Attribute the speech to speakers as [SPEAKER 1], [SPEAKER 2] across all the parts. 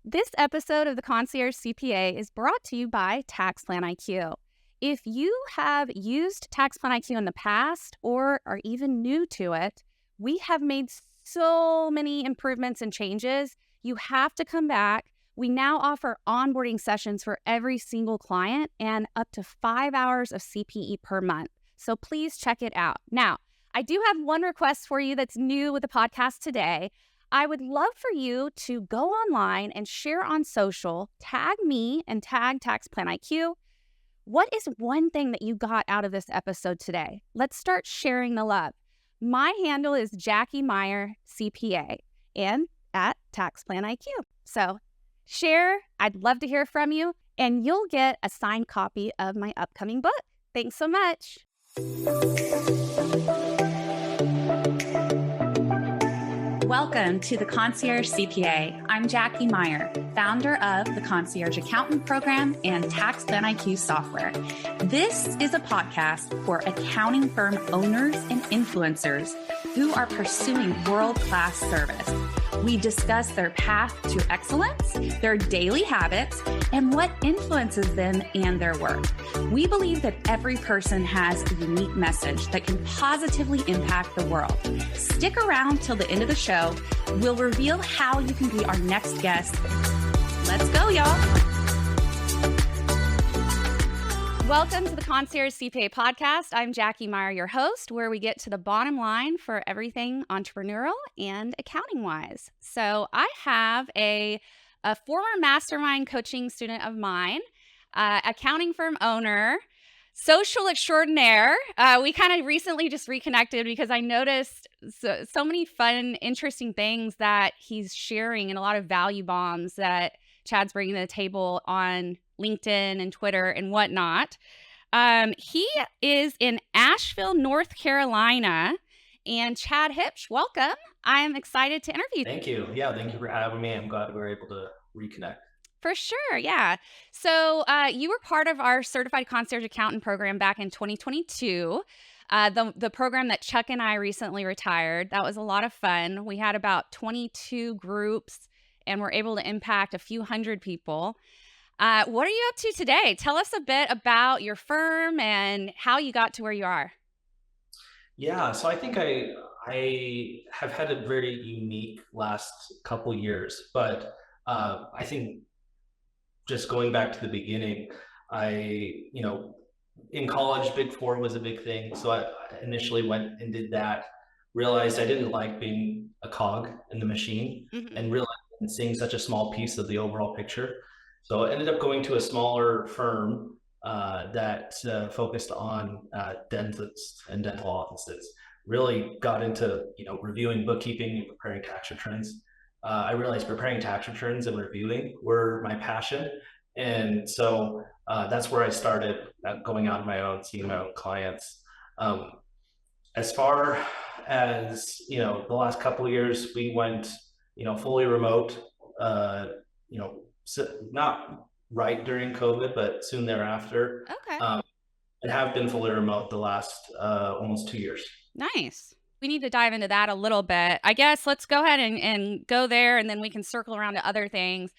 [SPEAKER 1] This episode of the Concierge CPA is brought to you by TaxPlanIQ. If you have used TaxPlanIQ in the past or are even new to it, we have made so many improvements and changes. You have to come back. We now offer onboarding sessions for every single client and up to 5 hours of CPE per month. So please check it out. Now, I do have one request for you that's new with the podcast today. I would love for you to go online and share on social, tag me and tag TaxPlanIQ. What is one thing that you got out of this episode today? Let's start sharing the love. My handle is Jackie Meyer, CPA, and at TaxPlanIQ. So share. I'd love to hear from you, and you'll get a signed copy of my upcoming book. Thanks so much. Welcome to the Concierge CPA. I'm Jackie Meyer, founder of the Concierge Accountant Program and TaxPlanIQ software. This is a podcast for accounting firm owners and influencers who are pursuing world-class service. We discuss their path to excellence, their daily habits, and what influences them and their work. We believe that every person has a unique message that can positively impact the world. Stick around till the end of the show. We'll reveal how you can be our next guest. Let's go, y'all. Welcome to the Concierge CPA podcast. I'm Jackie Meyer, your host, where we get to the bottom line for everything entrepreneurial and accounting-wise. So I have a former mastermind coaching student of mine, accounting firm owner, social extraordinaire. We kind of recently just reconnected because I noticed so many fun, interesting things that he's sharing and a lot of value bombs that Chad's bringing to the table on LinkedIn and Twitter and whatnot. He is in Asheville, North Carolina. And Chad Hipsch, welcome. I'm excited to interview you.
[SPEAKER 2] Thank you. Yeah, thank you for having me. I'm glad we were able to reconnect.
[SPEAKER 1] For sure, yeah. So you were part of our Certified Concierge Accountant program back in 2022. The program that Chuck and I recently retired. That was a lot of fun. We had about 22 groups and were able to impact a few hundred people. What are you up to today? Tell us a bit about your firm and how you got to where you are.
[SPEAKER 2] Yeah, so I think I have had a very unique last couple years, but I think just going back to the beginning, in college, Big Four was a big thing. So I initially went and did that, realized I didn't like being a cog in the machine, and realized and seeing such a small piece of the overall picture. So I ended up going to a smaller firm that focused on dentists and dental offices. Really got into reviewing bookkeeping and preparing tax returns. I realized preparing tax returns and reviewing were my passion, and so that's where I started going out on my own, seeing my own clients. As far as the last couple of years, we went fully remote. Not right during COVID, but soon thereafter.
[SPEAKER 1] Okay.
[SPEAKER 2] And have been fully remote the last almost 2 years.
[SPEAKER 1] Nice. We need to dive into that a little bit. I guess let's go ahead and go there, and then we can circle around to other things.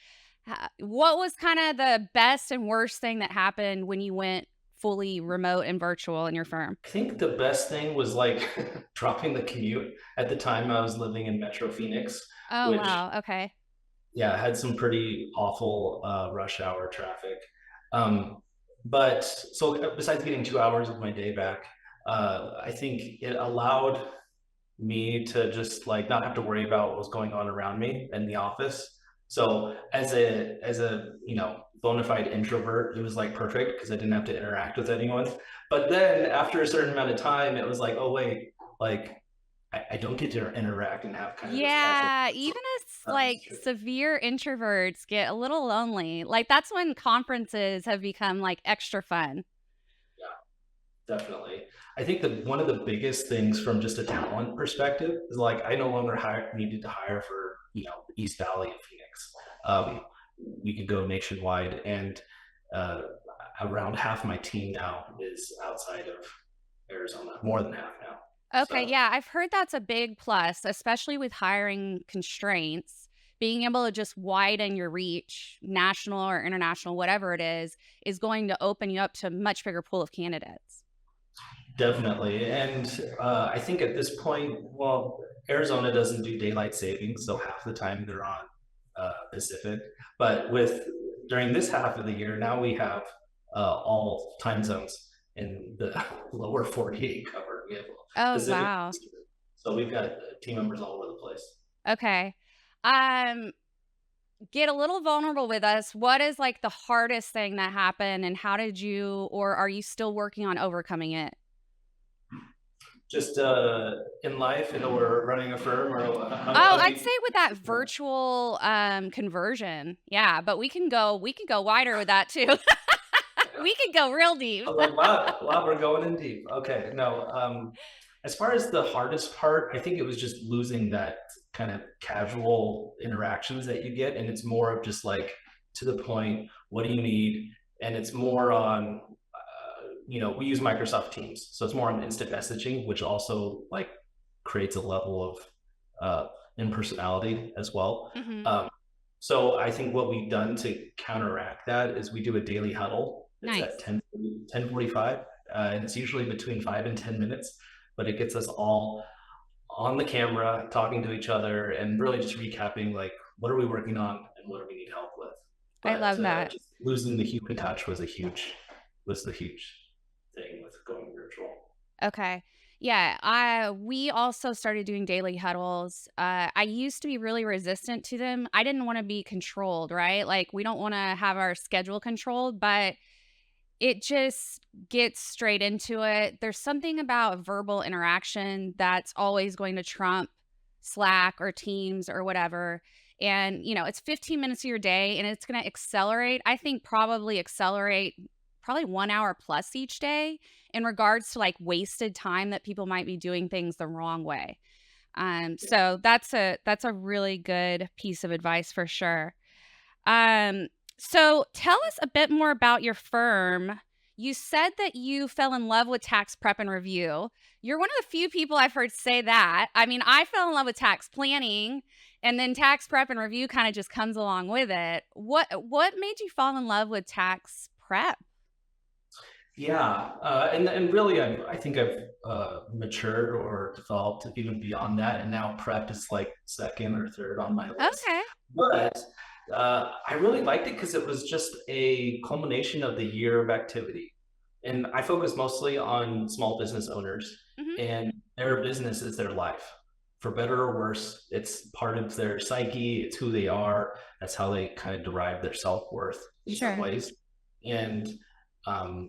[SPEAKER 1] What was kind of the best and worst thing that happened when you went fully remote and virtual in your firm?
[SPEAKER 2] I think the best thing was dropping the commute. At the time, I was living in Metro Phoenix.
[SPEAKER 1] Oh, wow. Okay.
[SPEAKER 2] Yeah, I had some pretty awful rush hour traffic. But so besides getting 2 hours of my day back, I think it allowed me to just not have to worry about what was going on around me in the office. So as a bona fide introvert, it was perfect because I didn't have to interact with anyone. But then after a certain amount of time, it was oh wait, I don't get to interact and have kind of
[SPEAKER 1] even as severe introverts get a little lonely. That's when conferences have become extra fun.
[SPEAKER 2] Yeah, definitely. I think that one of the biggest things from just a talent perspective is I no longer needed to hire for East Valley and Phoenix. We could go nationwide, and around half my team now is outside of Arizona, more than half now.
[SPEAKER 1] Okay, yeah, I've heard that's a big plus, especially with hiring constraints, being able to just widen your reach, national or international, whatever it is going to open you up to a much bigger pool of candidates.
[SPEAKER 2] Definitely. And I think at this point, well, Arizona doesn't do daylight savings, so half the time they're on Pacific. But during this half of the year, now we have all time zones in the lower 48 covered. We have
[SPEAKER 1] Oh,
[SPEAKER 2] Pacific,
[SPEAKER 1] wow.
[SPEAKER 2] so we've got team members all over the place.
[SPEAKER 1] Okay. Get a little vulnerable with us. What is like the hardest thing that happened, and how did you, or are you still working on overcoming it?
[SPEAKER 2] Just in life, or running a firm, or
[SPEAKER 1] I'd say with that virtual conversion. Yeah, but we can go wider with that too. We can go real deep.
[SPEAKER 2] Like, wow, we're going in deep. Okay, no. As far as the hardest part, I think it was just losing that kind of casual interactions that you get, and it's more of just like to the point. What do you need? And it's more on, we use Microsoft Teams, so it's more on instant messaging, which also like creates a level of impersonality as well.
[SPEAKER 1] Mm-hmm.
[SPEAKER 2] So I think what we've done to counteract that is we do a daily huddle. It's
[SPEAKER 1] Nice.
[SPEAKER 2] at 10:45, and it's usually between 5 and 10 minutes, but it gets us all on the camera talking to each other and really just recapping like what are we working on and what do we need help with. But
[SPEAKER 1] I love that.
[SPEAKER 2] just losing the human touch was the huge thing with going virtual.
[SPEAKER 1] Okay. Yeah, we also started doing daily huddles. I used to be really resistant to them. I didn't want to be controlled, right? Like we don't want to have our schedule controlled, but it just gets straight into it. There's something about verbal interaction that's always going to trump Slack or Teams or whatever. And, it's 15 minutes of your day, and it's going to accelerate. I think probably 1 hour plus each day in regards to like wasted time that people might be doing things the wrong way. So that's a really good piece of advice for sure. So tell us a bit more about your firm. You said that you fell in love with tax prep and review. You're one of the few people I've heard say that. I mean, I fell in love with tax planning, and then tax prep and review kind of just comes along with it. What made you fall in love with tax prep?
[SPEAKER 2] Yeah, and really, I think I've matured or developed even beyond that, and now prep is like second or third on my list.
[SPEAKER 1] Okay.
[SPEAKER 2] But I really liked it because it was just a culmination of the year of activity, and I focus mostly on small business owners,
[SPEAKER 1] Mm-hmm.
[SPEAKER 2] and their business is their life, for better or worse. It's part of their psyche. It's who they are. That's how they kind of derive their self-worth in some ways, and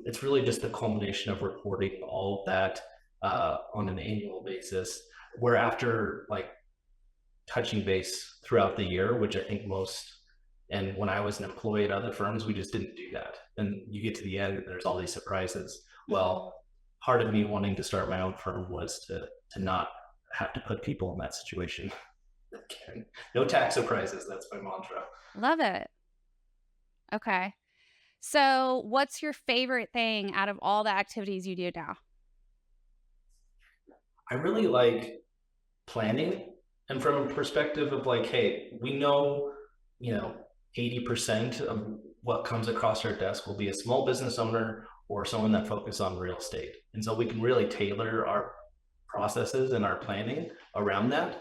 [SPEAKER 2] it's really just a culmination of reporting all of that on an annual basis, where after like touching base throughout the year, which I think and when I was an employee at other firms, we just didn't do that. And you get to the end and there's all these surprises. Well, part of me wanting to start my own firm was to not have to put people in that situation. No tax surprises. That's my mantra.
[SPEAKER 1] Love it. Okay. So what's your favorite thing out of all the activities you do now?
[SPEAKER 2] I really like planning, and from a perspective of like, hey, we know, 80% of what comes across our desk will be a small business owner or someone that focuses on real estate. And so we can really tailor our processes and our planning around that.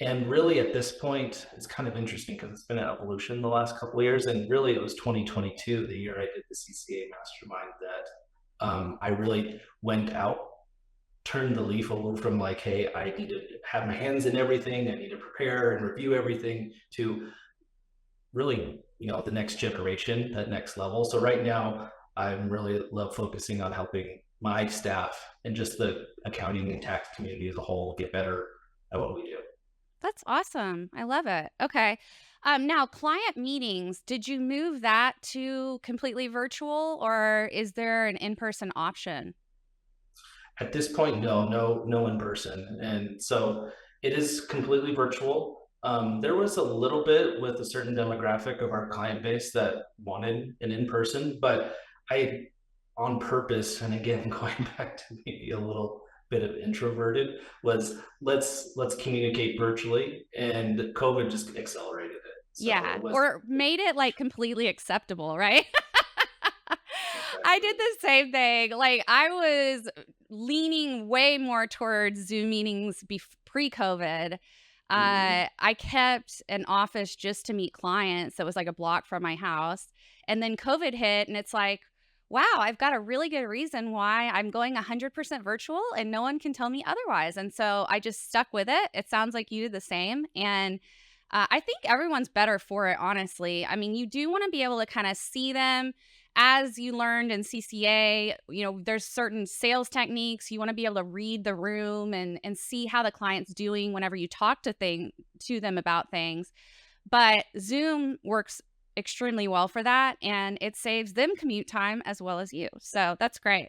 [SPEAKER 2] And really at this point, it's kind of interesting because it's been an evolution the last couple of years. And really it was 2022, the year I did the CCA mastermind, that I really went out, turned the leaf over from like, hey, I need to have my hands in everything. I need to prepare and review everything, to really, the next generation, that next level. So right now I'm really love focusing on helping my staff and just the accounting and tax community as a whole get better at what we do.
[SPEAKER 1] That's awesome. I love it. Okay. Now, client meetings, did you move that to completely virtual, or is there an in-person option?
[SPEAKER 2] At this point, no in person. And so it is completely virtual. There was a little bit with a certain demographic of our client base that wanted an in-person, but I, on purpose, and again, going back to maybe a little bit of introverted, was let's communicate virtually, and COVID just accelerated it. So
[SPEAKER 1] Yeah.
[SPEAKER 2] it was
[SPEAKER 1] Or made it like completely acceptable, right? I did the same thing. Like I was leaning way more towards Zoom meetings pre-COVID. I kept an office just to meet clients that was like a block from my house. And then COVID hit and it's like, wow, I've got a really good reason why I'm going 100% virtual and no one can tell me otherwise. And so I just stuck with it. It sounds like you did the same. And I think everyone's better for it, honestly. I mean, you do want to be able to kind of see them as you learned in CCA. You know, there's certain sales techniques. You want to be able to read the room and see how the client's doing whenever you talk to them about things. But Zoom works extremely well for that, and it saves them commute time as well as you. So that's great.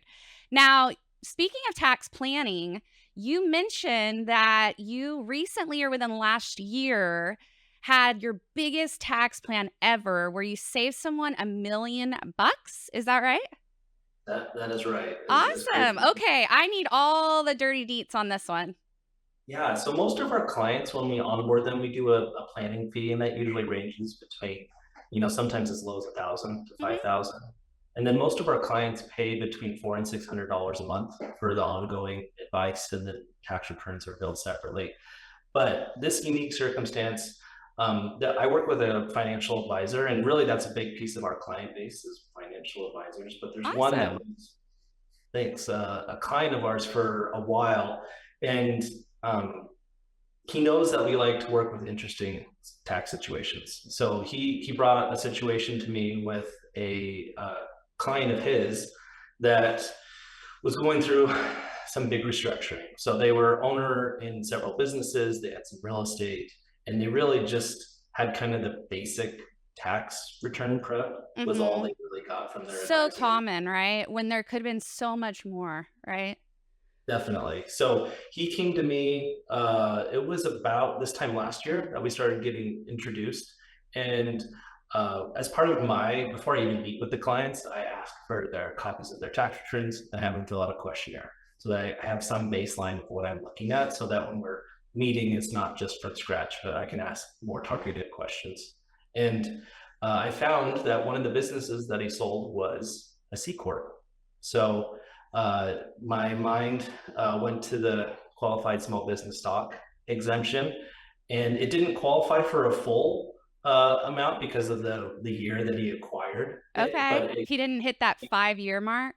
[SPEAKER 1] Now, speaking of tax planning, you mentioned that you recently or within the last year had your biggest tax plan ever where you saved someone $1 million. Is that right?
[SPEAKER 2] that is right. It's
[SPEAKER 1] Awesome.
[SPEAKER 2] crazy.
[SPEAKER 1] Okay. I need all the dirty deets on this one.
[SPEAKER 2] Yeah, so most of our clients, when we onboard them, we do a planning fee, and that usually ranges between, sometimes as low as 1,000 to
[SPEAKER 1] Mhm.
[SPEAKER 2] 5,000. And then most of our clients pay between $400 and $600 a month for the ongoing advice, and the tax returns are billed separately. But this unique circumstance, that I work with a financial advisor, and really that's a big piece of our client base is financial advisors. But there's one that
[SPEAKER 1] Awesome.
[SPEAKER 2] was, thanks, a client of ours for a while, and um, he knows that we like to work with interesting tax situations. So he brought a situation to me with a client of his that was going through some big restructuring. So they were owner in several businesses, they had some real estate, and they really just had kind of the basic tax return prep was all
[SPEAKER 1] Hmm.
[SPEAKER 2] they really got from their
[SPEAKER 1] So
[SPEAKER 2] advisor.
[SPEAKER 1] common, right? When there could have been so much more, right?
[SPEAKER 2] Definitely. So he came to me. It was about this time last year that we started getting introduced. And as part of before I even meet with the clients, I ask for their copies of their tax returns and have them fill out a questionnaire so that I have some baseline of what I'm looking at, so that when we're meeting, it's not just from scratch, but I can ask more targeted questions. And I found that one of the businesses that he sold was a C Corp. So my mind went to the qualified small business stock exemption, and it didn't qualify for a full amount because of the year that he acquired it,
[SPEAKER 1] Okay.
[SPEAKER 2] but
[SPEAKER 1] He didn't hit that 5-year mark.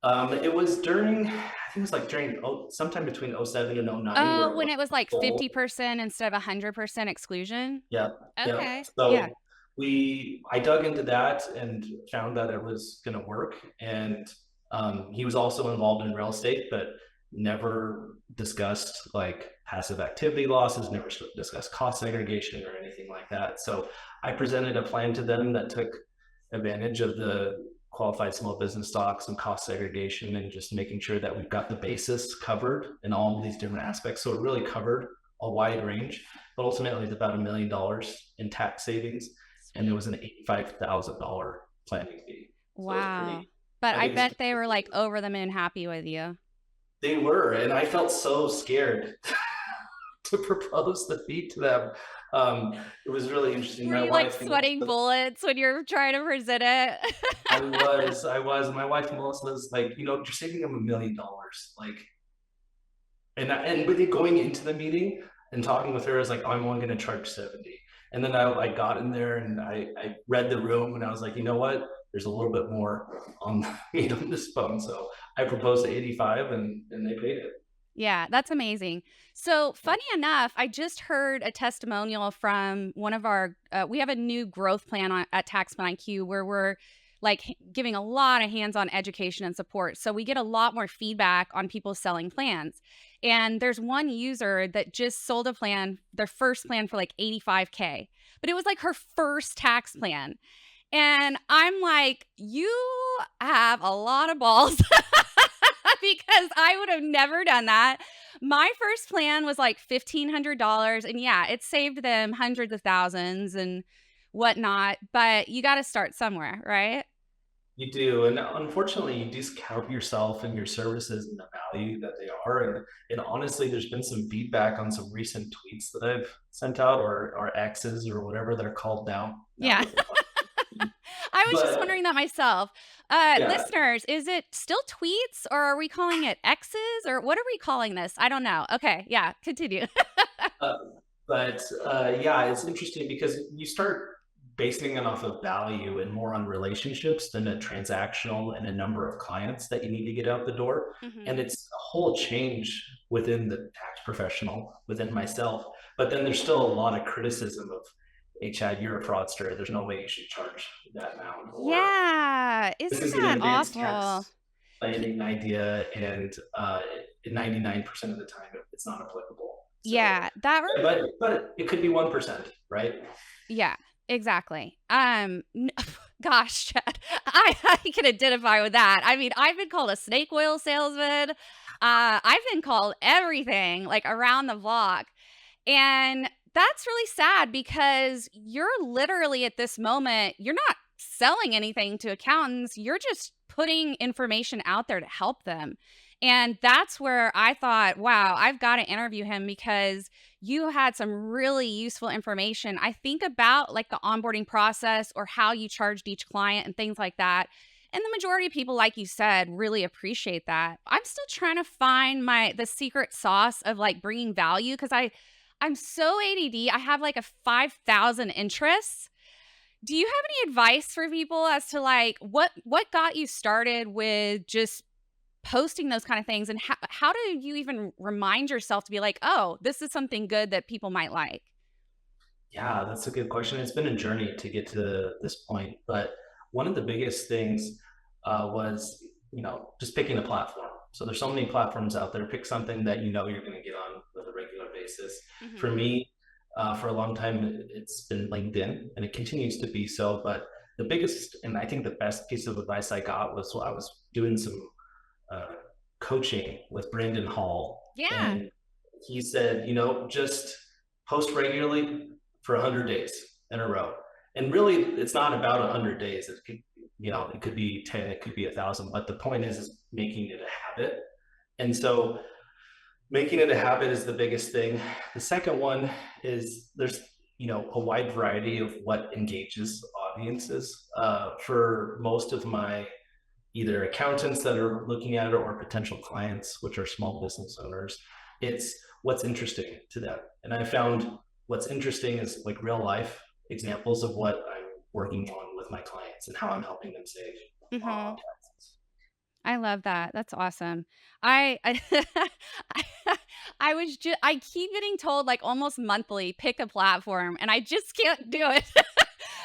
[SPEAKER 2] it was during, I think it was like during sometime between '07 and '09
[SPEAKER 1] Oh,
[SPEAKER 2] where it
[SPEAKER 1] when
[SPEAKER 2] was
[SPEAKER 1] it was like
[SPEAKER 2] full.
[SPEAKER 1] 50% instead of 100% exclusion.
[SPEAKER 2] Yeah, yeah.
[SPEAKER 1] Okay. Yeah.
[SPEAKER 2] So I dug into that and found that it was going to work. And he was also involved in real estate, but never discussed like passive activity losses, never discussed cost segregation or anything like that. So I presented a plan to them that took advantage of the qualified small business stocks and cost segregation, and just making sure that we've got the basis covered in all of these different aspects. So it really covered a wide range, but ultimately it's about $1 million in tax savings, and there
[SPEAKER 1] Sweet.
[SPEAKER 2] was an $85,000 planning fee. So it was
[SPEAKER 1] Wow.
[SPEAKER 2] pretty.
[SPEAKER 1] But
[SPEAKER 2] I
[SPEAKER 1] I
[SPEAKER 2] think it's
[SPEAKER 1] bet they were like over the moon happy with you.
[SPEAKER 2] they were, and I felt so scared to propose the fee to them. It was really interesting.
[SPEAKER 1] Were
[SPEAKER 2] My
[SPEAKER 1] you like
[SPEAKER 2] wife,
[SPEAKER 1] sweating bullets when you're trying to present it?
[SPEAKER 2] I was. My wife Melissa was like, you're saving them $1 million, like, and with it going into the meeting and talking with her, I was like, oh, I'm only going to charge 70. And then I got in there and I read the room, and I was like, you know what? There's a little bit more on the meat on this bone. So I proposed to 85, and they paid it.
[SPEAKER 1] Yeah, that's amazing. So, funny enough, I just heard a testimonial from one of our, we have a new growth plan at TaxPlanIQ where we're like giving a lot of hands on education and support. So, we get a lot more feedback on people selling plans. And there's one user that just sold a plan, their first plan for like 85K, but it was like her first tax plan. And I'm like, you have a lot of balls because I would have never done that. My first plan was like $1,500. And yeah, it saved them hundreds of thousands and whatnot. But you got to start somewhere, right?
[SPEAKER 2] You do, and unfortunately, you discount yourself and your services and the value that they are. And honestly, there's been some feedback on some recent tweets that I've sent out, or X's, or whatever they're called now. Now
[SPEAKER 1] Yeah.
[SPEAKER 2] with the
[SPEAKER 1] I was just
[SPEAKER 2] but
[SPEAKER 1] wondering that myself.
[SPEAKER 2] yeah,
[SPEAKER 1] Listeners, is it still tweets or are we calling it X's or what are we calling this? I don't know. Okay. Yeah. Continue.
[SPEAKER 2] uh, yeah, it's interesting because you start basing it off of value and more on relationships than a transactional and a number of clients that you need to get out the door.
[SPEAKER 1] Hmm.
[SPEAKER 2] And it's a whole change within the tax professional, within myself. But then there's still a lot of criticism of, hey, Chad, you're a fraudster. There's no way you should charge that amount. Or
[SPEAKER 1] Yeah.
[SPEAKER 2] this
[SPEAKER 1] Isn't
[SPEAKER 2] is an
[SPEAKER 1] that
[SPEAKER 2] advanced
[SPEAKER 1] awful?
[SPEAKER 2] tax planning idea, and 99% of the time it's not applicable. So,
[SPEAKER 1] Yeah. That
[SPEAKER 2] but it could be 1%, right?
[SPEAKER 1] Yeah, exactly. Gosh, Chad, I can identify with that. I mean, I've been called a snake oil salesman. I've been called everything like around the block. And that's really sad because you're literally at this moment, you're not selling anything to accountants. You're just putting information out there to help them. And that's where I thought, wow, I've got to interview him because you had some really useful information. I think about like the onboarding process or how you charged each client and things like that. And the majority of people, like you said, really appreciate that. I'm still trying to find the secret sauce of like bringing value because I'm so ADD. I have like a 5,000 interests. Do you have any advice for people as to like what got you started with just posting those kind of things, and how do you even remind yourself to be like, "Oh, this is something good that people might like?"
[SPEAKER 2] Yeah, that's a good question. It's been a journey to get to this point, but one of the biggest things was, just picking a platform. So there's so many platforms out there. Pick something that you're going to get on with a regular basis. For
[SPEAKER 1] Mhm.
[SPEAKER 2] me, for a long time, it's been LinkedIn, and it continues to be so. But the biggest, and I think the best piece of advice I got was I was doing some uh, coaching with Brandon Hall,
[SPEAKER 1] Yeah.
[SPEAKER 2] and he said, just post regularly for 100 days in a row. And really, it's not about 100 days. It could be 10, it could be 1,000. But the point is making it a habit. And so making it a habit is the biggest thing. The second one is there's a wide variety of what engages audiences. For most of my either accountants that are looking at it or potential clients, which are small business owners, it's what's interesting to them. And I found what's interesting is like real life examples of what I'm working on with my clients and how I'm helping them save on
[SPEAKER 1] Mhm.
[SPEAKER 2] taxes.
[SPEAKER 1] I love that. That's awesome. I I, I keep getting told like almost monthly pick a platform and I just can't do it.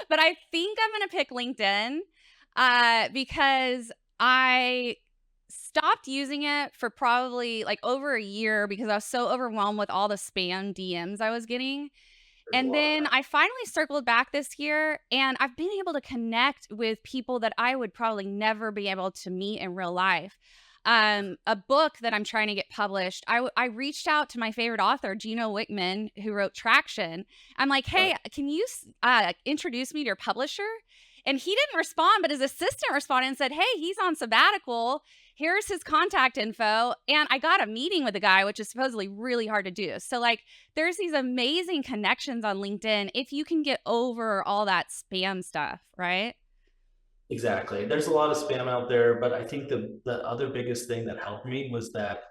[SPEAKER 1] But I think I'm going to pick LinkedIn because I stopped using it for probably like over a year because I was so overwhelmed with all the spam DMs I was getting.
[SPEAKER 2] There's a
[SPEAKER 1] And
[SPEAKER 2] lot of
[SPEAKER 1] then
[SPEAKER 2] that.
[SPEAKER 1] I finally circled back this year and I've been able to connect with people that I would probably never be able to meet in real life. A book that I'm trying to get published, I reached out to my favorite author, Gino Wickman, who wrote Traction. I'm like, hey, can you introduce me to your publisher? And he didn't respond, but his assistant responded and said, hey, he's on sabbatical. Here's his contact info. And I got a meeting with the guy, which is supposedly really hard to do. So, like, there's these amazing connections on LinkedIn if you can get over all that spam stuff, right?
[SPEAKER 2] Exactly. There's a lot of spam out there, but I think the other biggest thing that helped me was that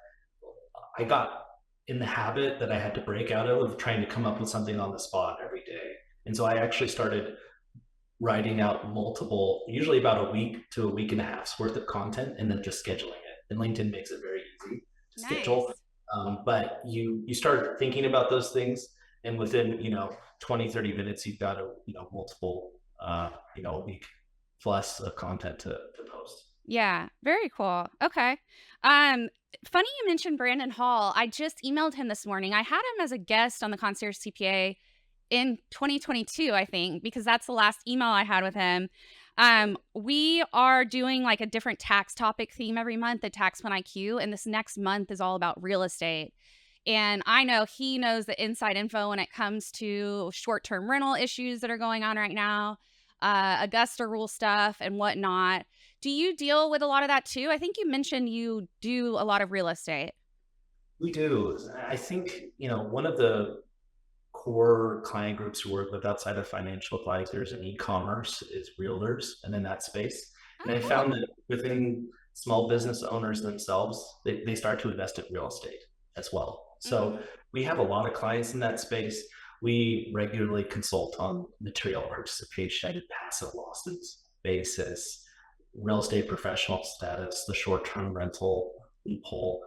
[SPEAKER 2] I got in the habit that I had to break out of trying to come up with something on the spot every day. And so I actually started writing out multiple, usually about a week to a week and a half's worth of content, and then just scheduling it. And LinkedIn makes it very easy to schedule.
[SPEAKER 1] Nice.
[SPEAKER 2] But you start thinking about those things, and within 20-30 minutes, you've got multiple a week plus of content to post.
[SPEAKER 1] Yeah, very cool. Okay. Um, Funny you mentioned Brandon Hall. I just emailed him this morning. I had him as a guest on the Concierge CPA in 2022, I think, because that's the last email I had with him. We are doing like a different tax topic theme every month at TaxPlanIQ, and this next month is all about real estate. And I know he knows the inside info when it comes to short-term rental issues that are going on right now, Augusta rule stuff and whatnot. Do you deal with a lot of that too? I think you mentioned you do a lot of real estate.
[SPEAKER 2] We do. I think, one of the core client groups who work with outside of financial advisors and e-commerce is realtors and in that space.
[SPEAKER 1] Oh,
[SPEAKER 2] And I
[SPEAKER 1] cool.
[SPEAKER 2] found that within small business owners themselves, they start to invest in real estate as well. So
[SPEAKER 1] Mhm.
[SPEAKER 2] we have a lot of clients in that space. We regularly consult on material participation, passive losses, basis, real estate professional status, the short-term rental loophole.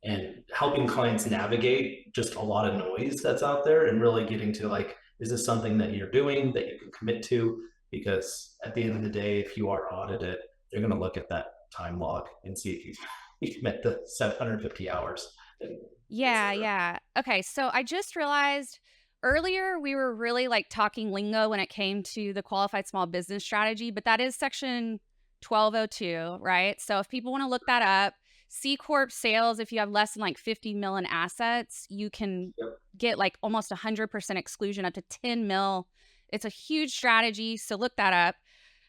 [SPEAKER 2] And helping clients navigate just a lot of noise that's out there and really getting to like, is this something that you're doing that you can commit to? Because at the end of the day, if you are audited, they're going to look at that time log and see if you commit the 750 hours, and is
[SPEAKER 1] Yeah,
[SPEAKER 2] there.
[SPEAKER 1] yeah. Okay, so I just realized earlier we were really like talking lingo when it came to the qualified small business strategy, but that is section 1202, right? So if people want to look that up, C corp sales, if you have less than like 50 mil in assets, you can
[SPEAKER 2] Yep.
[SPEAKER 1] get like almost 100% exclusion up to 10 mil. It's a huge strategy, so look that up.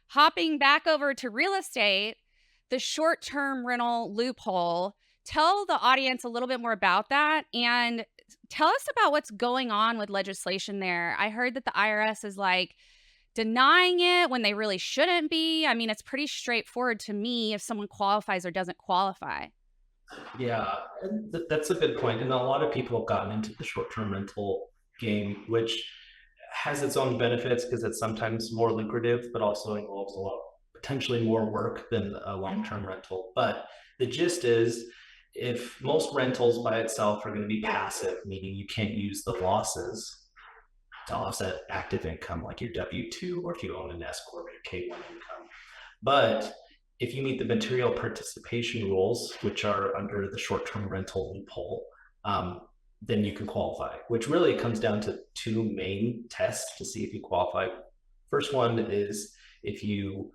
[SPEAKER 1] Hopping back over to real estate, the short-term rental loophole, tell the audience a little bit more about that and tell us about what's going on with legislation there. I heard that the IRS is like denying it when they really shouldn't be. I mean, it's pretty straightforward to me if someone qualifies or doesn't qualify.
[SPEAKER 2] Yeah, and that's a good point. And a lot of people have gotten into the short-term rental game, which has its own benefits because it's sometimes more lucrative, but also involves a lot potentially more work than a long-term rental. But the gist is, if most rentals by itself are going to be passive, meaning you can't use the losses to offset active income like your W-2 or if you own an S corp, your K-1 income. But if you meet the material participation rules, which are under the short-term rental loophole, then you can qualify, which really comes down to two main tests to see if you qualify. First one is if you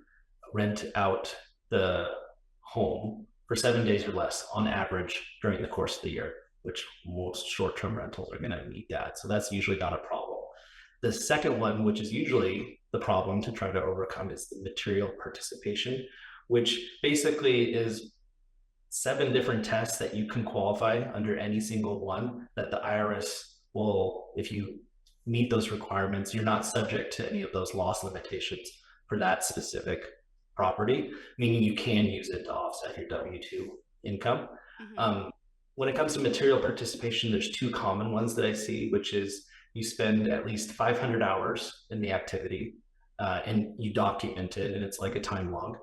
[SPEAKER 2] rent out the home for 7 days or less on average during the course of the year, which most short-term rentals are going to meet that. So that's usually not a problem. The second one, which is usually the problem to try to overcome, is the material participation, which basically is 7 different tests that you can qualify under any single one that the IRS will, if you meet those requirements, you're not subject to any of those loss limitations for that specific property, meaning you can use it to offset your W-2 income.
[SPEAKER 1] Mhm.
[SPEAKER 2] Um, when it comes to material participation, there's two common ones that I see, which is you spend at least 500 hours in the activity and you document it, and it's like a time log.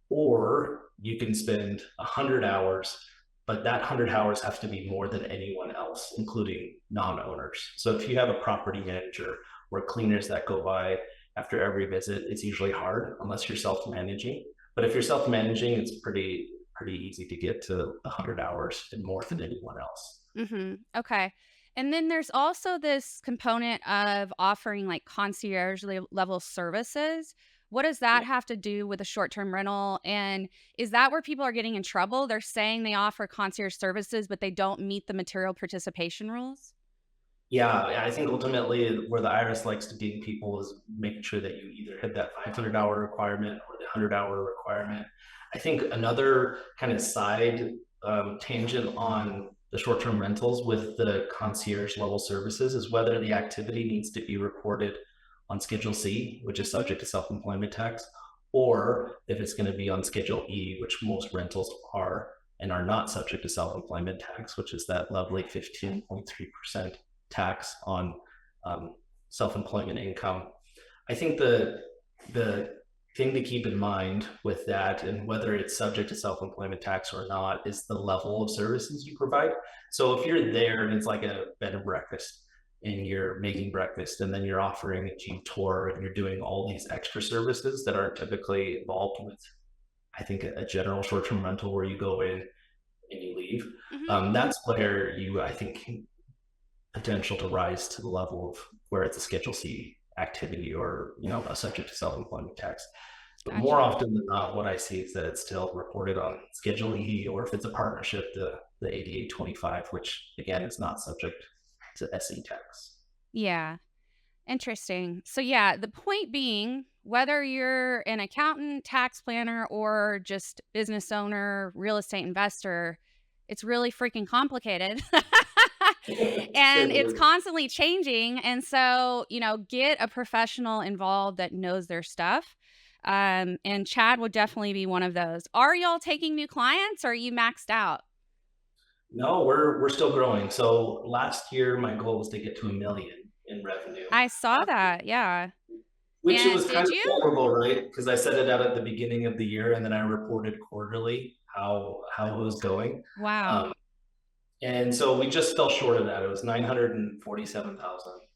[SPEAKER 2] Or you can spend 100 hours, but that 100 hours has to be more than anyone else, including non-owners. So if you have a property manager or cleaners that go by after every visit, it's usually hard unless you're self-managing. But if you're self-managing, it's pretty easy to get to 100 hours and more than anyone else.
[SPEAKER 1] Okay. And then there's also this component of offering like concierge level services. What does that have to do with a short term rental? And is that where people are getting in trouble? They're saying they offer concierge services, but they don't meet the material participation rules?
[SPEAKER 2] Yeah, I think ultimately where the IRS likes to ding people is making sure that you either hit that 500-hour requirement or the 100-hour requirement. I think another kind of side tangent on the short-term rentals with the concierge level services is whether the activity needs to be reported on Schedule C, which is
[SPEAKER 1] Hmm.
[SPEAKER 2] subject to self-employment tax, or if it's going to be on Schedule E, which most rentals are and are not subject to self-employment tax, which is that lovely 15.3% tax on um, self-employment income. I think the thing to keep in mind with that, and whether it's subject to self-employment tax or not, is the level of services you provide. So if you're there and it's like a bed and breakfast and you're making breakfast and then you're offering a Jeep tour and you're doing all these extra services that aren't typically involved with, I think, a general short-term rental where you go in and you leave,
[SPEAKER 1] Hmm.
[SPEAKER 2] that's where you, I think, potential to rise to the level of where it's a Schedule C activity or a subject to self-employment tax. But more
[SPEAKER 1] Gotcha.
[SPEAKER 2] often than not, what I see is that it's still reported on Schedule E, or if it's a partnership, the 8825, which again is not subject to SE tax.
[SPEAKER 1] Yeah. Interesting. So, yeah, the point being, whether you're an accountant, tax planner, or just business owner, real estate investor, it's really freaking complicated. And it's constantly changing. And so, get a professional involved that knows their stuff. And Chad would definitely be one of those. Are y'all taking new clients, or are you maxed out?
[SPEAKER 2] No, we're still growing. So last year, my goal was to get to 1 million in revenue.
[SPEAKER 1] I saw that. Yeah.
[SPEAKER 2] Which it
[SPEAKER 1] And
[SPEAKER 2] was kind
[SPEAKER 1] did
[SPEAKER 2] of
[SPEAKER 1] you?
[SPEAKER 2] vulnerable, right? Because I set it out at the beginning of the year, and then I reported quarterly how it was going.
[SPEAKER 1] Wow.
[SPEAKER 2] And so we just fell short of that. It was 947,000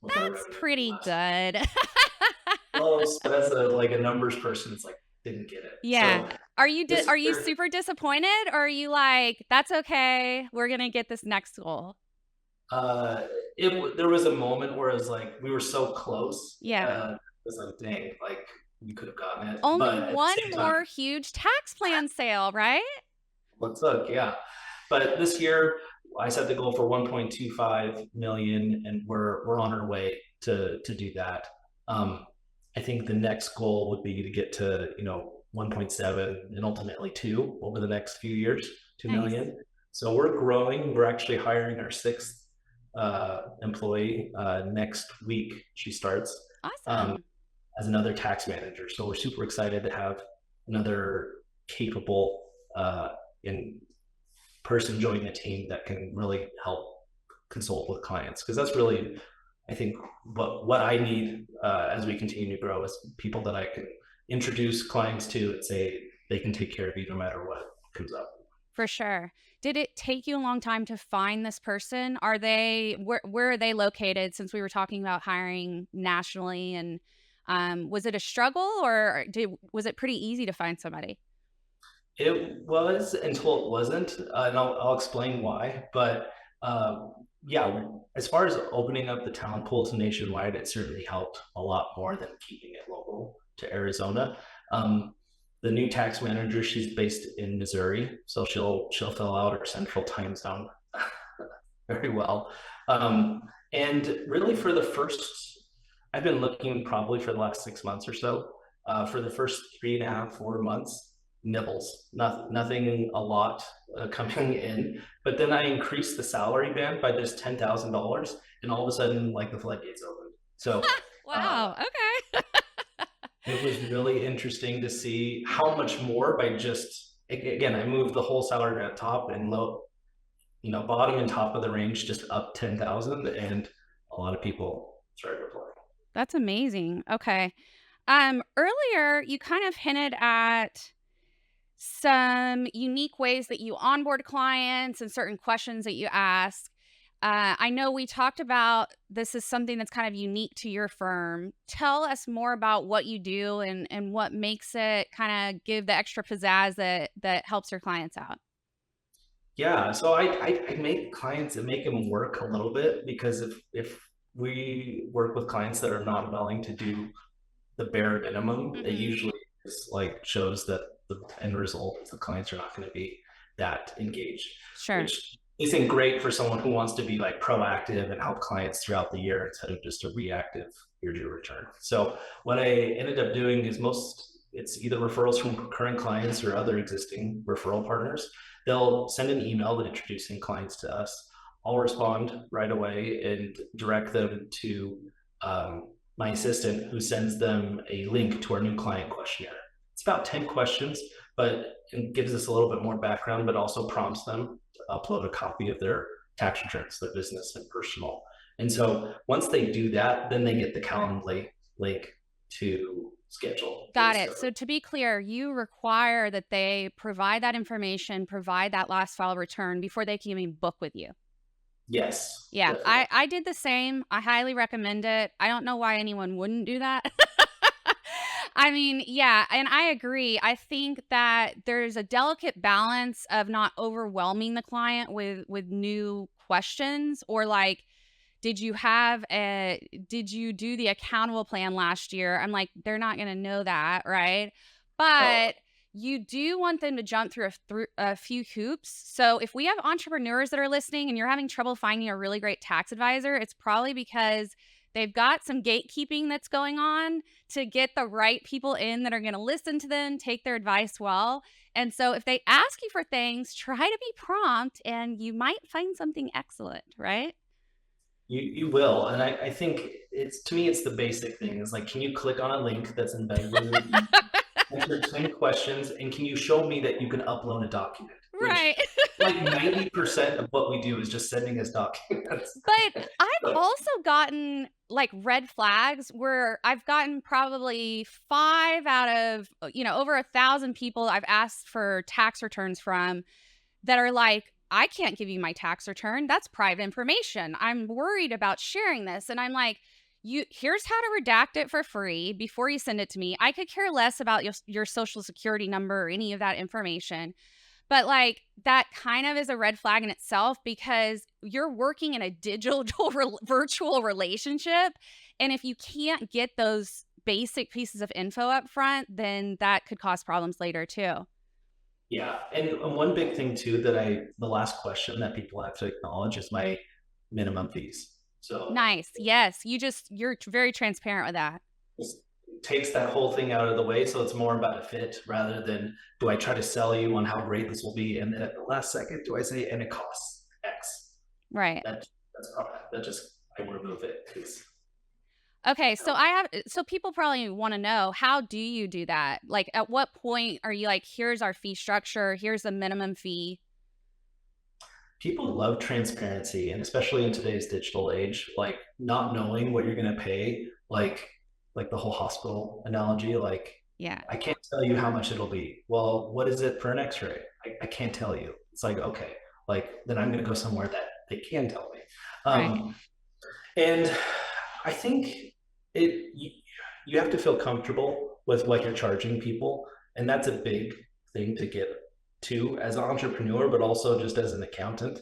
[SPEAKER 2] was our
[SPEAKER 1] That's
[SPEAKER 2] revenue
[SPEAKER 1] pretty
[SPEAKER 2] last.
[SPEAKER 1] good.
[SPEAKER 2] Close, but as a numbers person, it's like didn't get it.
[SPEAKER 1] Yeah.
[SPEAKER 2] So
[SPEAKER 1] Are you
[SPEAKER 2] this
[SPEAKER 1] are you
[SPEAKER 2] year,
[SPEAKER 1] super disappointed, or are you like, that's okay, we're gonna get this next goal?
[SPEAKER 2] there was a moment where it was like we were so close.
[SPEAKER 1] Yeah.
[SPEAKER 2] It was like, dang, like we could have gotten it,
[SPEAKER 1] Only
[SPEAKER 2] but at the
[SPEAKER 1] one
[SPEAKER 2] same time,
[SPEAKER 1] more huge tax plan sale, right?
[SPEAKER 2] let's look, yeah. But this year, I set the goal for 1.25 million, and we're on our way to do that. I think the next goal would be to get to 1.7 and ultimately 2 over the next few years, 2
[SPEAKER 1] Nice.
[SPEAKER 2] million. So we're growing. We're actually hiring our 6th employee next week. She starts
[SPEAKER 1] Awesome.
[SPEAKER 2] as another tax manager. So we're super excited to have another capable in person join the team that can really help consult with clients, because that's really, I think, what I need as we continue to grow is people that I can introduce clients to and say they can take care of you no matter what comes up.
[SPEAKER 1] For sure. Did it take you a long time to find this person? Where are they located, since we were talking about hiring nationally? And was it a struggle, or was it pretty easy to find somebody?
[SPEAKER 2] It was until it wasn't, and I'll explain why. But yeah, as far as opening up the talent pool to nationwide, it certainly helped a lot more than keeping it local to Arizona. The new tax manager, she's based in Missouri, so she'll fill out our central time zone very well. And really, I've been looking probably for the last 6 months or so. For the first 3.5, 4 months, nibbles, nothing a lot coming in. But then I increased the salary band by just $10,000, and all of a sudden, like the floodgates opened. So
[SPEAKER 1] Wow. Okay.
[SPEAKER 2] it was really interesting to see how much more by just, again, I moved the whole salary at top and low, bottom and top of the range, just up 10,000, and a lot of people started applying.
[SPEAKER 1] That's amazing. Okay. Earlier you kind of hinted at some unique ways that you onboard clients and certain questions that you ask. I know we talked about this is something that's kind of unique to your firm. Tell us more about what you do and what makes it kind of give the extra pizzazz that helps your clients out.
[SPEAKER 2] Yeah, so I make clients and make them work a little bit, because if we work with clients that are not willing to do the bare minimum, it usually is like shows that the end result is the clients are not going to be that engaged.
[SPEAKER 1] Sure.
[SPEAKER 2] Which isn't great for someone who wants to be like proactive and help clients throughout the year instead of just a reactive here's your return. So what I ended up doing is it's either referrals from current clients or other existing referral partners. They'll send an email introducing clients to us. I'll respond right away and direct them to my assistant, who sends them a link to our new client questionnaire. It's about 10 questions, but it gives us a little bit more background, but also prompts them to upload a copy of their tax returns, their business and personal. And so once they do that, then they get the Calendly link to schedule.
[SPEAKER 1] Got it. So to be clear, you require that they provide that information, provide that last file return before they can even book with you.
[SPEAKER 2] Yes.
[SPEAKER 1] Yeah, I did the same. I highly recommend it. I don't know why anyone wouldn't do that. I mean, yeah, and I agree. I think that there's a delicate balance of not overwhelming the client with new questions, or like, did you do the accountable plan last year? I'm like, they're not going to know that, right? But you do want them to jump through a few hoops. So if we have entrepreneurs that are listening and you're having trouble finding a really great tax advisor, it's probably because They've got some gatekeeping that's going on to get the right people in that are going to listen to them, take their advice well. And so if they ask you for things, try to be prompt and you might find something excellent, right?
[SPEAKER 2] You will. And I think to me, it's the basic thing is like, can you click on a link that's embedded in the answer 10 questions, and can you show me that you can upload a document?
[SPEAKER 1] Right.
[SPEAKER 2] Which like 90% of what we do is just sending us documents.
[SPEAKER 1] But I've also gotten like red flags where I've gotten probably 5 out of, over 1,000 people I've asked for tax returns from that are like, I can't give you my tax return. That's private information. I'm worried about sharing this. And I'm like, here's how to redact it for free before you send it to me. I could care less about your social security number or any of that information. But like that kind of is a red flag in itself because you're working in a digital virtual relationship. And if you can't get those basic pieces of info up front, then that could cause problems later too.
[SPEAKER 2] Yeah. And one big thing too the last question that people have to acknowledge is my minimum fees. So
[SPEAKER 1] nice. Yes. You're very transparent with that.
[SPEAKER 2] Takes that whole thing out of the way. So it's more about a fit rather than do I try to sell you on how great this will be. And then at the last second, do I say, and it costs X.
[SPEAKER 1] Right.
[SPEAKER 2] That's probably, I remove it.
[SPEAKER 1] Okay. So people probably want to know, how do you do that? Like at what point are you like, here's our fee structure, here's the minimum fee?
[SPEAKER 2] People love transparency, and especially in today's digital age, like not knowing what you're going to pay, like the whole hospital analogy, like,
[SPEAKER 1] yeah,
[SPEAKER 2] I can't tell you how much it'll be. Well, what is it for an x-ray? I can't tell you. It's like, okay, like then I'm going to go somewhere that they can tell me.
[SPEAKER 1] Right.
[SPEAKER 2] And I think you have to feel comfortable with what you're charging people. And that's a big thing to get to as an entrepreneur, but also just as an accountant,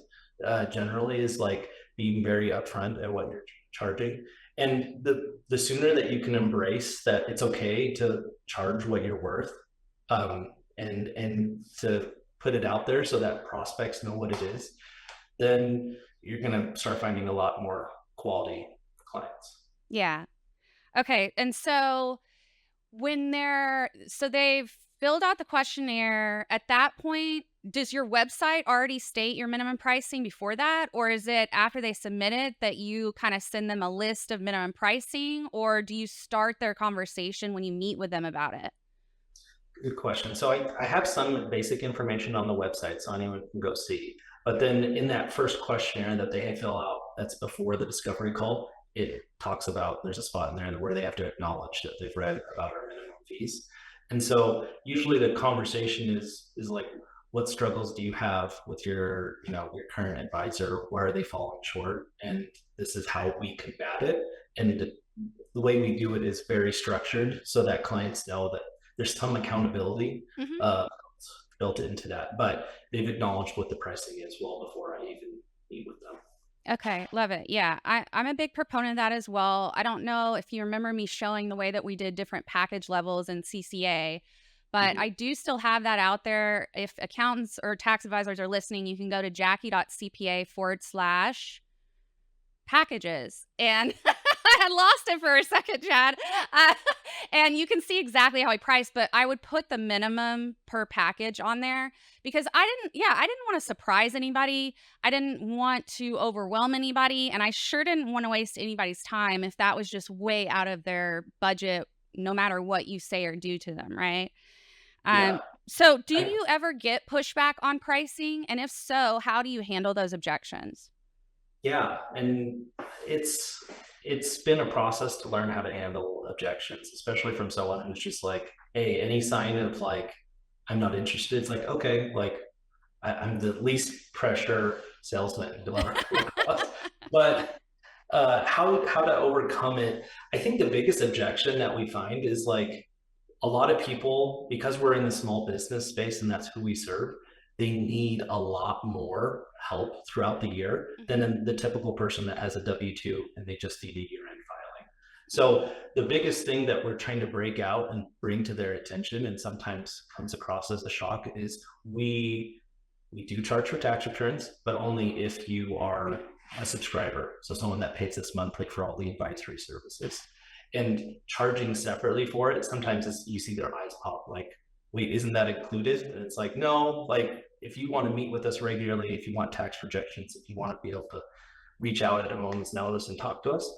[SPEAKER 2] generally is like being very upfront at what you're charging. And the sooner that you can embrace that it's okay to charge what you're worth, and to put it out there so that prospects know what it is, then you're going to start finding a lot more quality clients.
[SPEAKER 1] Yeah. Okay. And so they've filled out the questionnaire, at that point, does your website already state your minimum pricing before that? Or is it after they submit it that you kind of send them a list of minimum pricing? Or do you start their conversation when you meet with them about it?
[SPEAKER 2] Good question. So I have some basic information on the website so anyone can go see. But then in that first questionnaire that they fill out, that's before the discovery call, it talks about, there's a spot in there where they have to acknowledge that they've read about our minimum fees. And so usually the conversation is like, what struggles do you have with your current advisor? Where are they falling short? And this is how we combat it. And the way we do it is very structured so that clients know that there's some accountability built into that, but they've acknowledged what the pricing is well before I even meet with them.
[SPEAKER 1] Okay, love it. Yeah, I'm a big proponent of that as well. I don't know if you remember me showing the way that we did different package levels in CCA, but I do still have that out there. If accountants or tax advisors are listening, you can go to jackie.cpa/packages. And I had lost it for a second, Chad. And you can see exactly how I priced, but I would put the minimum per package on there because I didn't want to surprise anybody. I didn't want to overwhelm anybody. And I sure didn't want to waste anybody's time if that was just way out of their budget, no matter what you say or do to them, right? So do you ever get pushback on pricing? And if so, how do you handle those objections?
[SPEAKER 2] Yeah, and it's been a process to learn how to handle objections, especially from someone who's just like, hey, any sign of like, I'm not interested. It's like, okay, like I'm the least pressure salesman. But how to overcome it? I think the biggest objection that we find is like a lot of people, because we're in the small business space and that's who we serve, they need a lot more help throughout the year than the typical person that has a W-2 and they just need a year-end filing. So the biggest thing that we're trying to break out and bring to their attention, and sometimes comes across as a shock, is we do charge for tax returns, but only if you are a subscriber, so someone that pays us monthly for all the advisory services. And charging separately for it, sometimes you see their eyes pop like, wait, isn't that included? And it's like, no, like if you want to meet with us regularly, if you want tax projections, if you want to be able to reach out at a moment's notice and talk to us,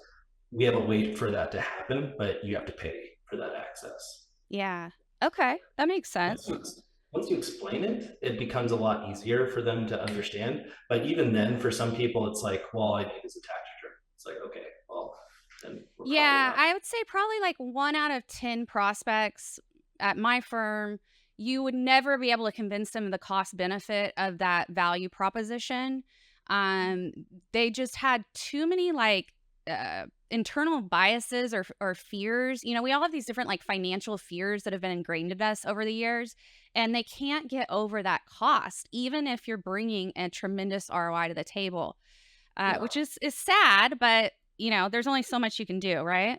[SPEAKER 2] we have a way for that to happen, but you have to pay for that access.
[SPEAKER 1] Yeah. Okay. That makes sense.
[SPEAKER 2] Once you explain it, it becomes a lot easier for them to understand. But even then, for some people, it's like, well, all I need is a tax return. It's like, okay, well, then we're
[SPEAKER 1] Yeah, I would say probably like 1 out of 10 prospects at my firm, you would never be able to convince them of the cost benefit of that value proposition. Um, they just had too many like internal biases or fears. You know, we all have these different like financial fears that have been ingrained in us over the years, and they can't get over that cost, even if you're bringing a tremendous ROI to the table, which is sad, but you know, there's only so much you can do, right?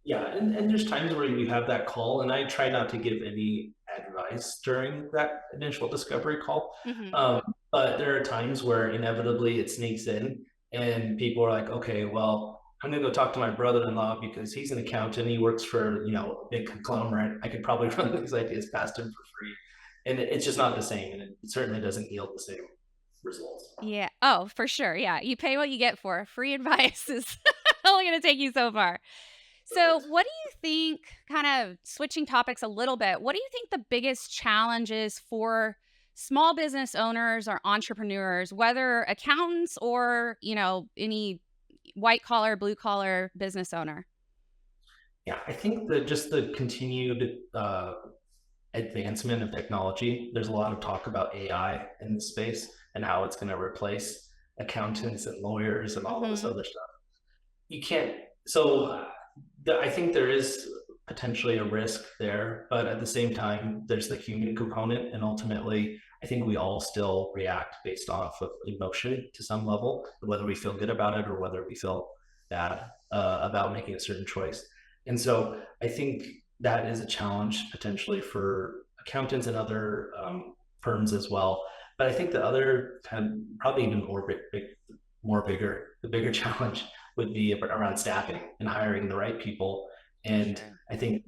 [SPEAKER 2] Yeah, and there's times where you have that call, and I try not to give any advice during that initial discovery call.
[SPEAKER 1] Hmm.
[SPEAKER 2] But there are times where inevitably it sneaks in, and people are like, okay, well, I'm gonna go talk to my brother-in-law because he's an accountant. He works for, a big conglomerate. I could probably run these ideas past him for free. And it's just not the same, and it certainly doesn't yield the same results.
[SPEAKER 1] Yeah. Oh, for sure. Yeah. You pay what you get for. Free advice is only going to take you so far. So, what do you think, kind of switching topics a little bit, what do you think the biggest challenge is for small business owners or entrepreneurs, whether accountants or, any white collar, blue collar business owner?
[SPEAKER 2] Yeah, I think that just the continued advancement of technology. There's a lot of talk about AI in this space and how it's going to replace accountants and lawyers and all this other stuff. You can't. So I think there is potentially a risk there, but at the same time, there's the human component, and ultimately, I think we all still react based off of emotion to some level, whether we feel good about it or whether we feel bad about making a certain choice. And so I think that is a challenge potentially for accountants and other firms as well. But I think the other kind of probably even the bigger challenge would be around staffing and hiring the right people. And I think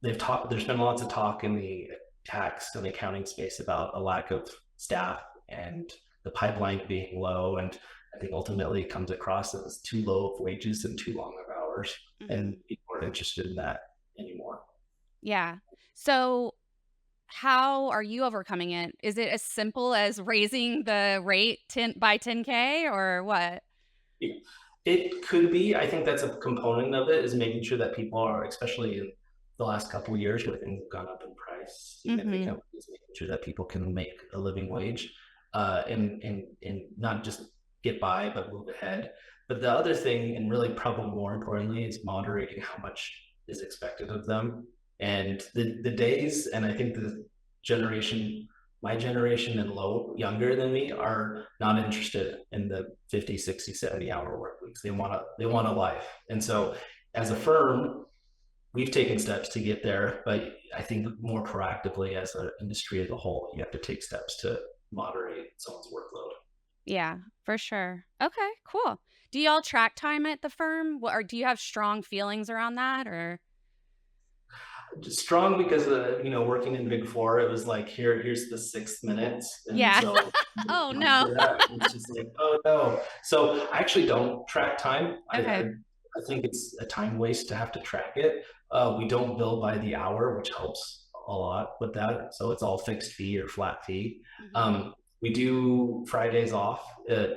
[SPEAKER 2] there's been lots of talk in the tax and the accounting space about a lack of staff and the pipeline being low. And I think ultimately it comes across as too low of wages and too long of hours. And people aren't interested in that anymore.
[SPEAKER 1] Yeah. So, how are you overcoming it? Is it as simple as raising the rate by 10K or what?
[SPEAKER 2] It could be. I think that's a component of it, is making sure that people are, especially in the last couple of years where things have gone up in price significantly, is making sure that people can make a living wage, and not just get by, but move ahead. But the other thing, and really probably more importantly, is moderating how much is expected of them. And the days, and I think my generation and younger than me, are not interested in the 50, 60, 70 hour work weeks. They want a life. And so as a firm, we've taken steps to get there, but I think more proactively as an industry as a whole, you have to take steps to moderate someone's workload.
[SPEAKER 1] Yeah, for sure. Okay, cool. Do y'all track time at the firm? Or do you have strong feelings around that, or?
[SPEAKER 2] Strong because working in Big Four, it was like, here's the 6 minutes, and
[SPEAKER 1] Yeah.
[SPEAKER 2] so
[SPEAKER 1] Oh, no.
[SPEAKER 2] it's just like, oh no. So I actually don't track time.
[SPEAKER 1] Okay.
[SPEAKER 2] I think it's a time waste to have to track it. We don't bill by the hour, which helps a lot with that. So it's all fixed fee or flat fee. We do Fridays off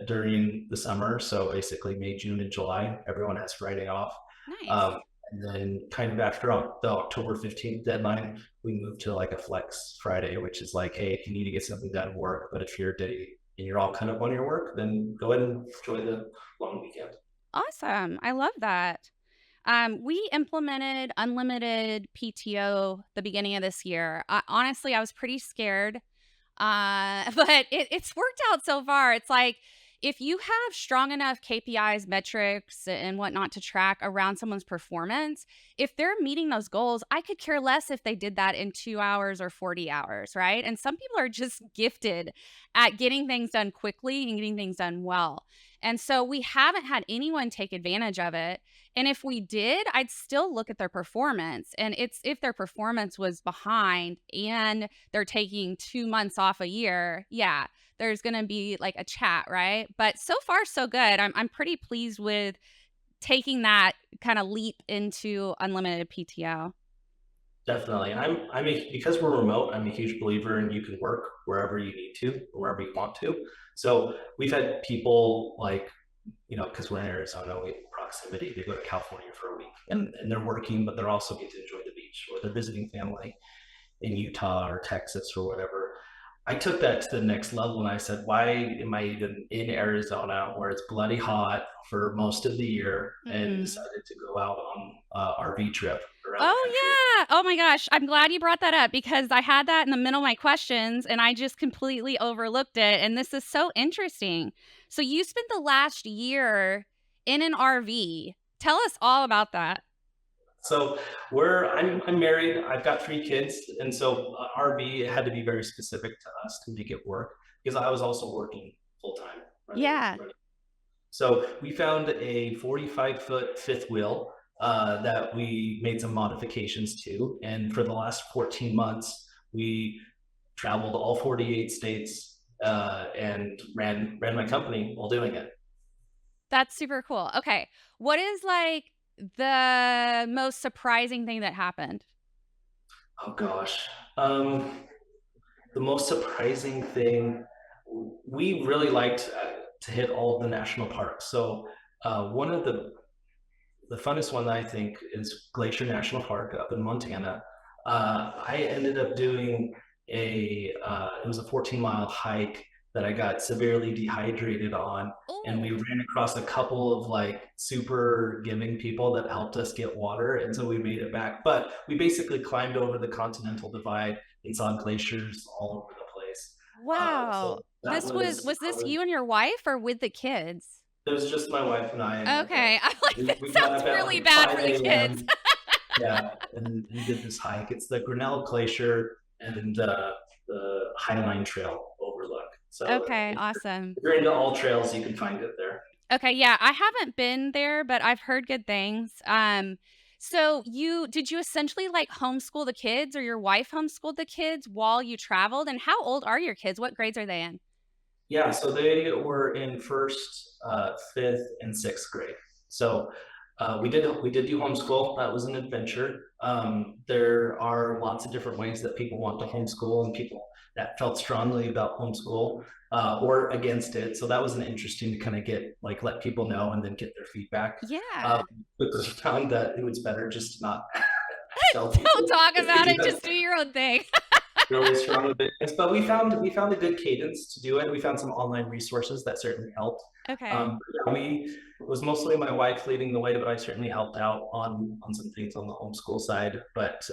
[SPEAKER 2] during the summer. So basically May, June, and July, everyone has Friday off.
[SPEAKER 1] Nice.
[SPEAKER 2] And then kind of after the October 15th deadline, we move to like a flex Friday, which is like, hey, if you need to get something done, work. But if you're day and you're all kind of on your work, then go ahead and enjoy the long weekend.
[SPEAKER 1] Awesome. I love that. We implemented unlimited PTO the beginning of this year. Honestly, I was pretty scared, but it's worked out so far. It's like, if you have strong enough KPIs, metrics, and whatnot to track around someone's performance, if they're meeting those goals, I could care less if they did that in 2 hours or 40 hours, right? And some people are just gifted at getting things done quickly and getting things done well. And so we haven't had anyone take advantage of it. And if we did, I'd still look at their performance. And it's if their performance was behind and they're taking 2 months off a year, yeah, there's going to be like a chat, right? But so far, so good. I'm pretty pleased with taking that kind of leap into unlimited PTO.
[SPEAKER 2] Definitely. Because we're remote, I'm a huge believer in you can work wherever you need to, wherever you want to. So we've had people like, because we're in Arizona, we have proximity, they go to California for a week and they're working, but they're also get to enjoy the beach, or they're visiting family in Utah or Texas or whatever. I took that to the next level and I said, why am I even in Arizona where it's bloody hot for most of the year, and decided to go out on RV trip around the
[SPEAKER 1] Oh,
[SPEAKER 2] country.
[SPEAKER 1] yeah. Oh, my gosh. I'm glad you brought that up because I had that in the middle of my questions and I just completely overlooked it. And this is so interesting. So, you spent the last year in an RV. Tell us all about that.
[SPEAKER 2] So I'm married. I've got 3 kids, and so RV had to be very specific to us to make it work because I was also working full time.
[SPEAKER 1] Yeah.
[SPEAKER 2] So we found a 45-foot fifth wheel that we made some modifications to, and for the last 14 months, we traveled all 48 states and ran my company while doing it.
[SPEAKER 1] That's super cool. Okay. What is like the most surprising thing that happened?
[SPEAKER 2] Oh gosh. The most surprising thing, we really liked to hit all of the national parks. So one of the funnest one I think is Glacier National Park up in Montana. I ended up doing it was a 14-mile hike that I got severely dehydrated on, and we
[SPEAKER 1] Oh,
[SPEAKER 2] ran across a couple of like super giving people that helped us get water, and so we made it back. But we basically climbed over the Continental Divide and saw glaciers all over the place. So
[SPEAKER 1] wow.
[SPEAKER 2] that
[SPEAKER 1] Was this you and your wife or with the kids?
[SPEAKER 2] it was just my wife and I, and
[SPEAKER 1] Okay. I'm like, that
[SPEAKER 2] we got
[SPEAKER 1] sounds
[SPEAKER 2] up at
[SPEAKER 1] really
[SPEAKER 2] like
[SPEAKER 1] bad for
[SPEAKER 2] 5
[SPEAKER 1] the kids.
[SPEAKER 2] a.m. Yeah, and we did this hike. It's the Grinnell Glacier and the Highline Trail overlook. So
[SPEAKER 1] Okay, awesome.
[SPEAKER 2] if you're into all trails, you can find it there.
[SPEAKER 1] Okay, yeah, I haven't been there, but I've heard good things. So did you essentially like homeschool the kids or your wife homeschooled the kids while you traveled? And how old are your kids? What grades are they in?
[SPEAKER 2] Yeah, so they were in first, fifth, and sixth grade. So we did do homeschool. That was an adventure. There are lots of different ways that people want to homeschool, and people that felt strongly about homeschool or against it. So that was an interesting to kind of let people know and then get their feedback.
[SPEAKER 1] Yeah.
[SPEAKER 2] But we found that it was better just to not tell
[SPEAKER 1] Don't
[SPEAKER 2] people
[SPEAKER 1] talk
[SPEAKER 2] if they
[SPEAKER 1] about
[SPEAKER 2] do
[SPEAKER 1] it,
[SPEAKER 2] that
[SPEAKER 1] just do your own thing.
[SPEAKER 2] really strong with it. But we found a good cadence to do it. We found some online resources that certainly helped.
[SPEAKER 1] Okay.
[SPEAKER 2] It was mostly my wife leading the way, but I certainly helped out on some things on the homeschool side. But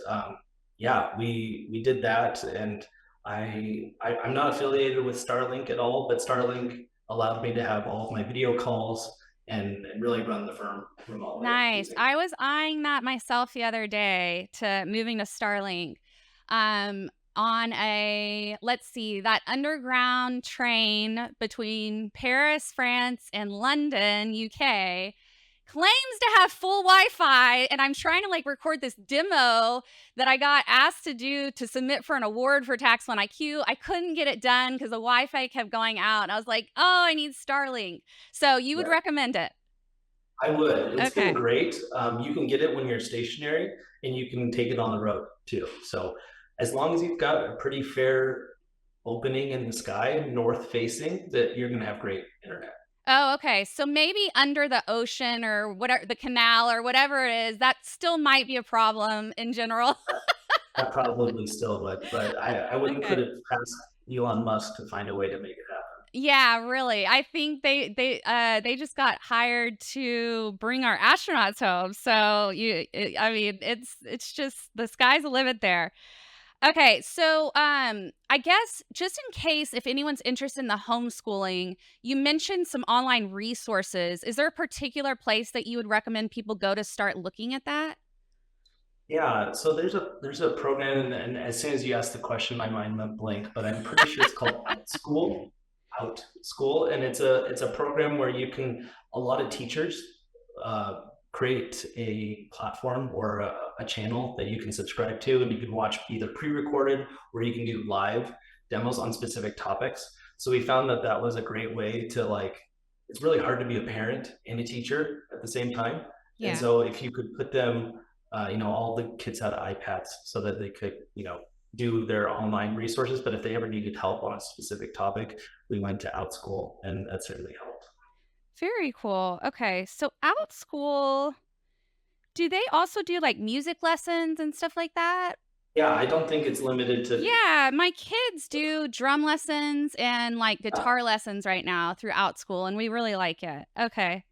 [SPEAKER 2] yeah, we did that, and I'm not affiliated with Starlink at all, but Starlink allowed me to have all of my video calls and really run the firm remotely
[SPEAKER 1] Nice.
[SPEAKER 2] using.
[SPEAKER 1] I was eyeing that myself the other day to moving to Starlink. Um, on let's see, that underground train between Paris, France, and London, UK, claims to have full Wi-Fi, and I'm trying to like record this demo that I got asked to do to submit for an award for TaxPlanIQ. I couldn't get it done because the Wi-Fi kept going out. And I was like, oh, I need Starlink. So you would
[SPEAKER 2] Yeah.
[SPEAKER 1] recommend it?
[SPEAKER 2] I would. It's been
[SPEAKER 1] Okay.
[SPEAKER 2] great. You can get it when you're stationary, and you can take it on the road too. So as long as you've got a pretty fair opening in the sky, north facing, that you're going to have great internet.
[SPEAKER 1] Oh, okay. So maybe under the ocean or whatever, the canal or whatever it is, that still might be a problem in general.
[SPEAKER 2] That probably still would, but I wouldn't put
[SPEAKER 1] Okay.
[SPEAKER 2] it past Elon Musk to find a way to make it happen.
[SPEAKER 1] Yeah, really. I think they just got hired to bring our astronauts home. So I mean, it's just the sky's the limit there. Okay, so I guess just in case if anyone's interested in the homeschooling, you mentioned some online resources. Is there a particular place that you would recommend people go to start looking at that?
[SPEAKER 2] Yeah, so there's a program, and as soon as you asked the question, my mind went blank, but I'm pretty sure it's called Outschool. Out School, and it's a program where a lot of teachers create a platform or a channel that you can subscribe to, and you can watch either pre-recorded or you can do live demos on specific topics. So we found that was a great way to it's really hard to be a parent and a teacher at the same time. Yeah. And so if you could put them, all the kids had iPads so that they could, do their online resources. But if they ever needed help on a specific topic, we went to OutSchool, and that certainly helped.
[SPEAKER 1] Very cool. Okay. So OutSchool, do they also do like music lessons and stuff like that?
[SPEAKER 2] Yeah, I don't think it's limited to...
[SPEAKER 1] Yeah, my kids do drum lessons and like guitar lessons right now through OutSchool, and we really like it. Okay.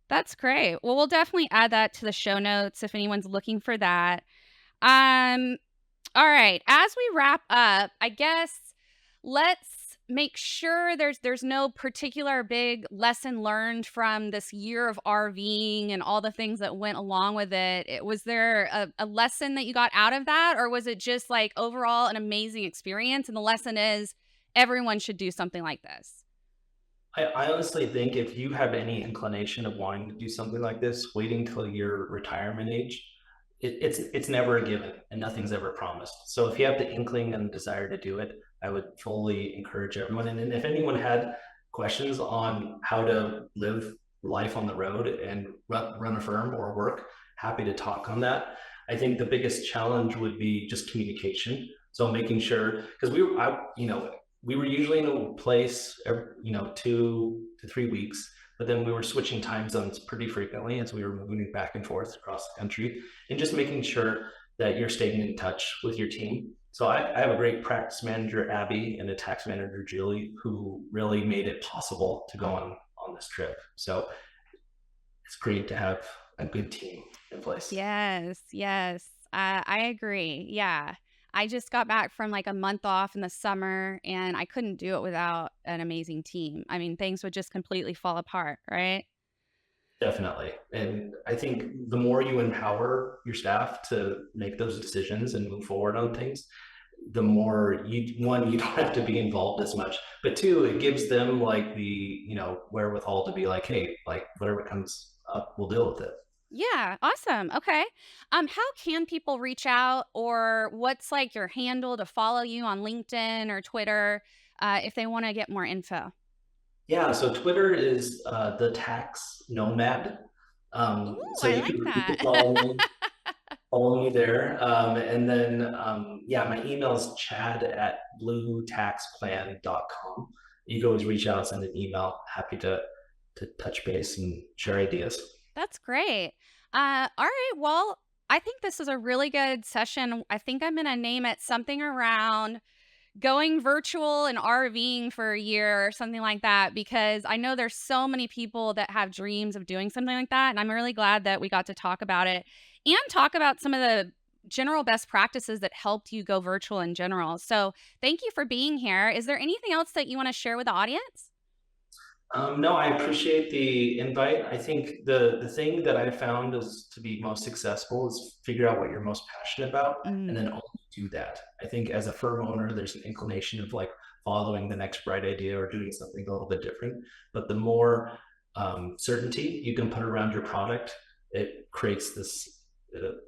[SPEAKER 1] That's great. Well, we'll definitely add that to the show notes if anyone's looking for that. All right. As we wrap up, I guess let's make sure there's no particular big lesson learned from this year of RVing and all the things that went along with it. Was there a lesson that you got out of that, or was it just like overall an amazing experience? And the lesson is everyone should do something like this.
[SPEAKER 2] I honestly think if you have any inclination of wanting to do something like this, waiting till your retirement age, it's never a given, and nothing's ever promised. So if you have the inkling and desire to do it, I would fully encourage everyone. And if anyone had questions on how to live life on the road and run a firm or work, happy to talk on that. I think the biggest challenge would be just communication. So making sure, because we were usually in a place every, 2 to 3 weeks, but then we were switching time zones pretty frequently as we were moving back and forth across the country, and just making sure that you're staying in touch with your team. So I have a great practice manager, Abby, and a tax manager, Julie, who really made it possible to go on this trip. So it's great to have a good team in place.
[SPEAKER 1] Yes. I agree. Yeah. I just got back from like a month off in the summer, and I couldn't do it without an amazing team. I mean, things would just completely fall apart, right?
[SPEAKER 2] Definitely. And I think the more you empower your staff to make those decisions and move forward on things, the more you don't have to be involved as much, but two, it gives them like the, wherewithal to be like, hey, like whatever comes up, we'll deal with it.
[SPEAKER 1] Yeah. Awesome. Okay. How can people reach out, or what's like your handle to follow you on LinkedIn or Twitter if they want to get more info?
[SPEAKER 2] Yeah. So Twitter is the Tax Nomad.
[SPEAKER 1] Ooh,
[SPEAKER 2] so
[SPEAKER 1] I
[SPEAKER 2] you
[SPEAKER 1] like
[SPEAKER 2] can
[SPEAKER 1] that.
[SPEAKER 2] follow me there. And then, my email is chad@bluetaxplan.com. You can always reach out, send an email. Happy to touch base and share ideas.
[SPEAKER 1] That's great. All right. Well, I think this is a really good session. I think I'm going to name it something around going virtual and RVing for a year or something like that, because I know there's so many people that have dreams of doing something like that. And I'm really glad that we got to talk about it and talk about some of the general best practices that helped you go virtual in general. So thank you for being here. Is there anything else that you want to share with the audience?
[SPEAKER 2] No, I appreciate the invite. I think the thing that I found is to be most successful is figure out what you're most passionate about and then only do that. I think as a firm owner, there's an inclination of like following the next bright idea or doing something a little bit different. But the more certainty you can put around your product, it creates this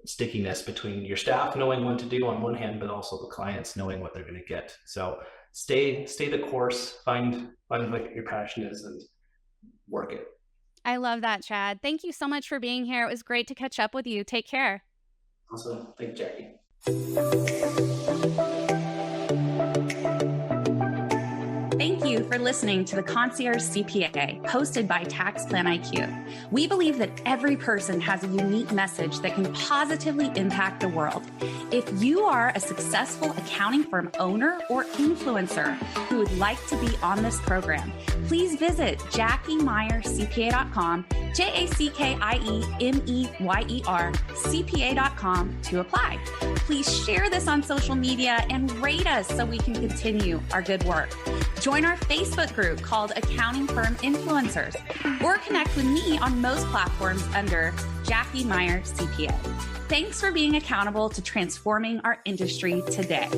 [SPEAKER 2] stickiness between your staff knowing what to do on one hand, but also the clients knowing what they're going to get. So stay the course, find what your passion is and work it.
[SPEAKER 1] I love that, Chad. Thank you so much for being here. It was great to catch up with you. Take care.
[SPEAKER 2] Awesome. Thank you, Jackie.
[SPEAKER 3] Thank you for listening to the Concierge CPA, hosted by TaxPlanIQ. We believe that every person has a unique message that can positively impact the world. If you are a successful accounting firm owner or influencer who would like to be on this program, please visit JackieMeyerCPA.com, JackieMeyerCPA.com to apply. Please share this on social media and rate us so we can continue our good work. Join our Facebook group called Accounting Firm Influencers, or connect with me on most platforms under Jackie Meyer CPA. Thanks for being accountable to transforming our industry today.